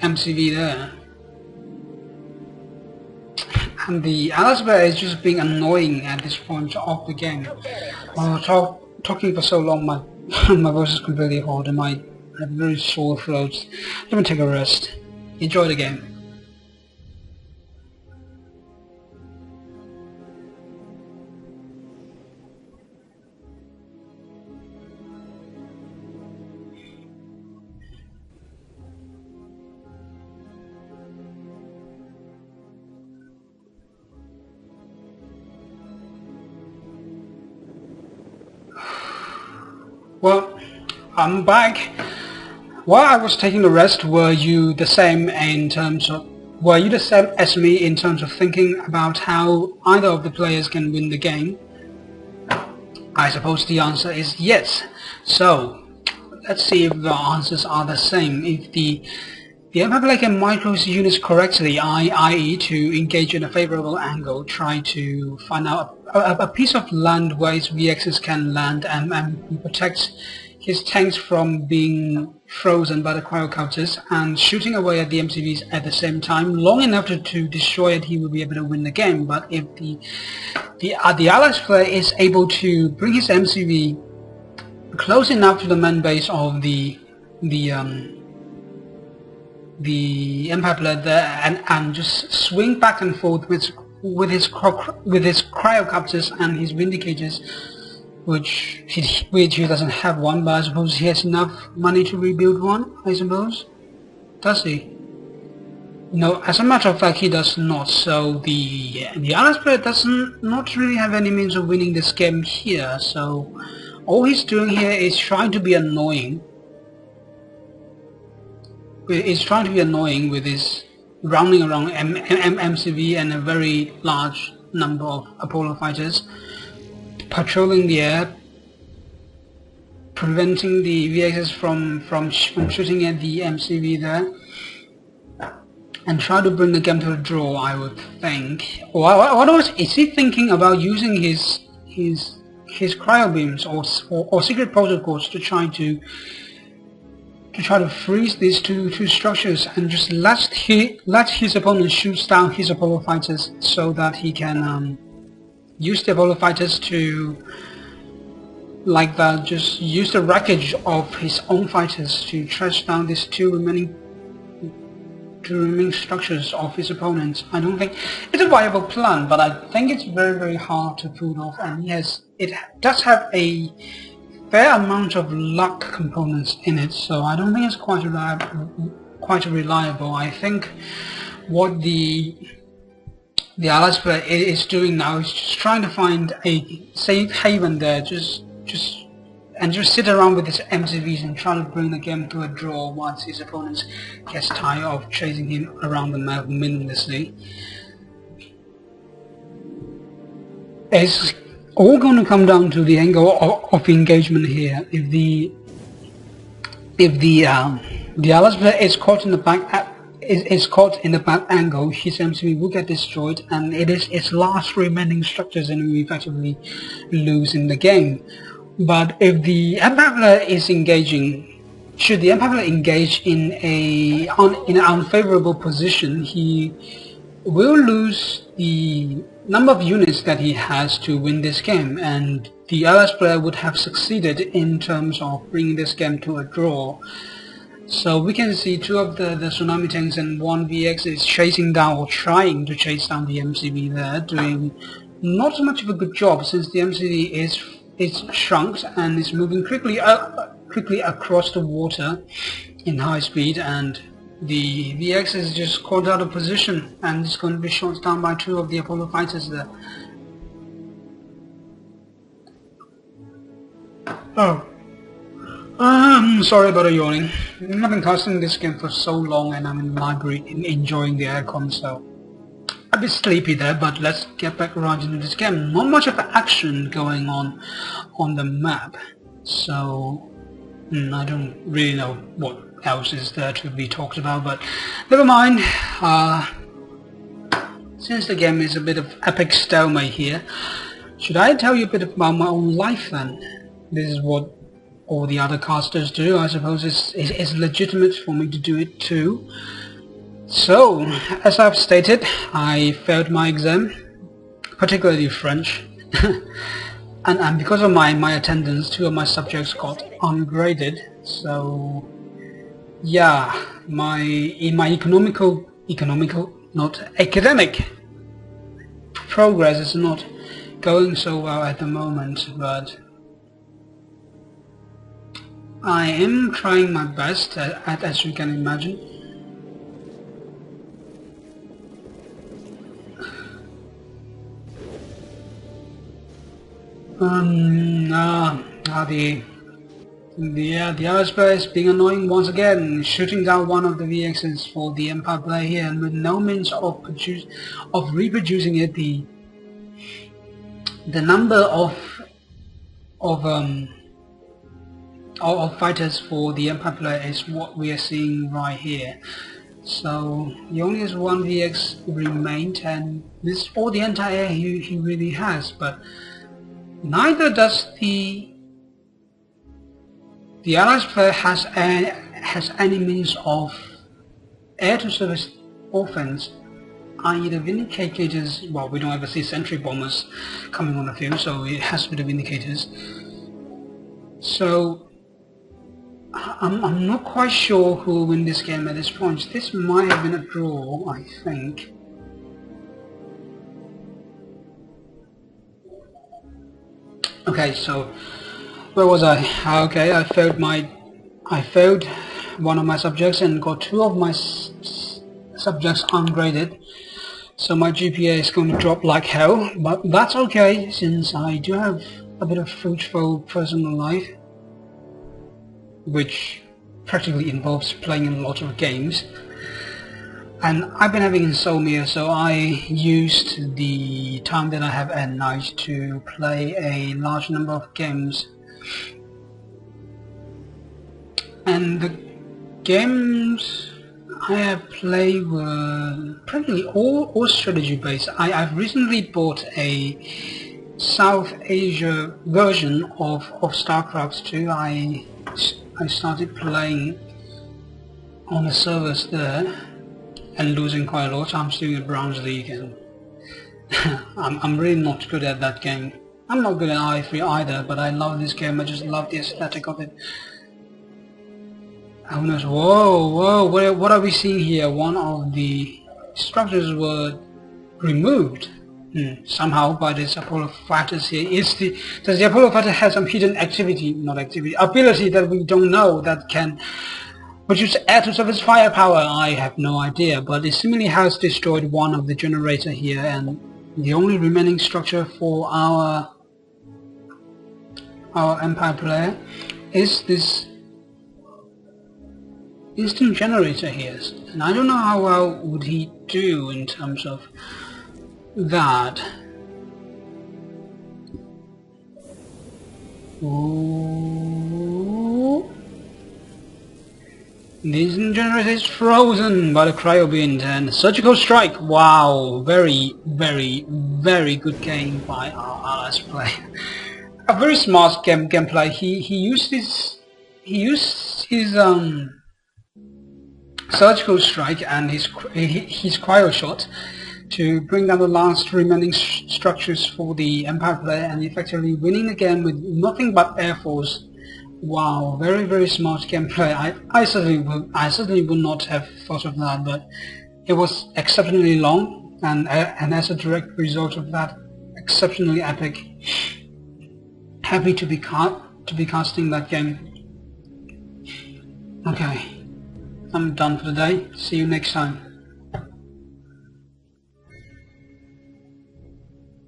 MCV there. And the Alice Bear is just being annoying at this point of the game. Talking for so long, my my voice is completely hoarse and I have very sore throat. Let me take a rest. Enjoy the game. Well, I'm back. While I was taking the rest, were you the same as me in terms of thinking about how either of the players can win the game? I suppose the answer is yes. So, let's see if the answers are the same. If the Empire player can micro his units correctly, i.e. to engage in a favorable angle, try to find out a piece of land where his VXs can land and protect his tanks from being frozen by the cryocopters and shooting away at the MCVs at the same time, long enough to destroy it, he will be able to win the game. But if the Allies player is able to bring his MCV close enough to the main base of the Empire player there and just swing back and forth with his cryocopters and his vindicators, which he doesn't have one, but I suppose he has enough money to rebuild one, I suppose. Does he? No, as a matter of fact, he does not. So the Allies player doesn't not really have any means of winning this game here. So all he's doing here is trying to be annoying. He's trying to be annoying with his rounding around MCV and a very large number of Apollo fighters patrolling the air, preventing the VXs from shooting at the MCV there, and try to bring the game to a draw, I would think. Is he thinking about using his cryo beams or secret protocols to try to freeze these two structures and just let his opponent shoot down his Apollo fighters so that he can use the Apollo fighters to, like that, just use the wreckage of his own fighters to trash down these two remaining structures of his opponents. I don't think it's a viable plan, but I think it's very hard to pull off, and it does have a fair amount of luck components in it, so I don't think it's quite reliable. I think what the Allies player is doing now is just trying to find a safe haven there, just sit around with his MCVs and try to bring the game to a draw once his opponents gets tired of chasing him around the map meaninglessly. It's all going to come down to the angle of engagement here. If the Allies player is caught in the back angle, his MCV will get destroyed, and it is its last remaining structures, and we effectively lose in the game. But if the Empire player is engaging, should the Empire player engage in an unfavorable position, he will lose the number of units that he has to win this game, and the Allies player would have succeeded in terms of bringing this game to a draw. So we can see two of the tsunami tanks and one VX is chasing down or trying to chase down the MCV there, doing not so much of a good job since the MCV is shrunk and is moving quickly across the water in high speed, and the VX is just caught out of position and is going to be shot down by two of the Apollo fighters there. Oh. Sorry about the yawning. I've been casting this game for so long and I'm in the library enjoying the aircon, so a bit sleepy there, but let's get back around into this game. Not much of action going on the map, so I don't really know what else is there to be talked about, but never mind. Since the game is a bit of epic stalemate here, should I tell you a bit about my own life then? This is what all the other casters do. I suppose it's legitimate for me to do it too. So, as I've stated, I failed my exam, particularly French, and because of my attendance, 2 of my subjects got ungraded. So, yeah, my economical, not academic progress is not going so well at the moment, but I am trying my best, as you can imagine. The other player is being annoying once again, shooting down one of the VXs for the Empire player here, and with no means of reproducing it. The number of fighters for the Empire player is what we are seeing right here. So he only has 1 VX remained, and this is all the anti-air he really has, but neither does the Allies player has any means of air-to-surface offense, i.e. the Vindicators. Well, we don't ever see sentry bombers coming on the field, so it has to be the Vindicators. So I'm not quite sure who will win this game at this point. This might have been a draw, I think. Okay, so where was I? Okay, I failed one of my subjects and got 2 of my subjects ungraded. So my GPA is going to drop like hell, but that's okay since I do have a bit of fruitful personal life, which practically involves playing a lot of games. And I've been having insomnia, so I used the time that I have at night to play a large number of games. And the games I have played were practically all strategy based. I've recently bought a South Asia version of StarCraft 2. I started playing on the servers there and losing quite a lot. I'm still in Bronze League, and I'm really not good at that game. I'm not good at I3 either, but I love this game. I just love the aesthetic of it. Who knows? Whoa, what are we seeing here? One of the structures were removed somehow by this Apollo fighters here. Does the Apollo fighter have some hidden ability that we don't know, that can produce air-to-surface firepower? I have no idea, but it seemingly has destroyed one of the generator here, and the only remaining structure for our Empire player is this instant generator here, and I don't know how well would he do in terms of that. Ooh. The instant generator is frozen by the cryo beam, and surgical strike. Wow, very good game by our allies player. A very smart gameplay. He used his surgical strike and his cryo shot to bring down the last remaining structures for the Empire player, and effectively winning the game with nothing but air force. Wow, very smart gameplay. I certainly would not have thought of that, but it was exceptionally long, and as a direct result of that, exceptionally epic. Happy to be casting that game. Okay, I'm done for the day. See you next time.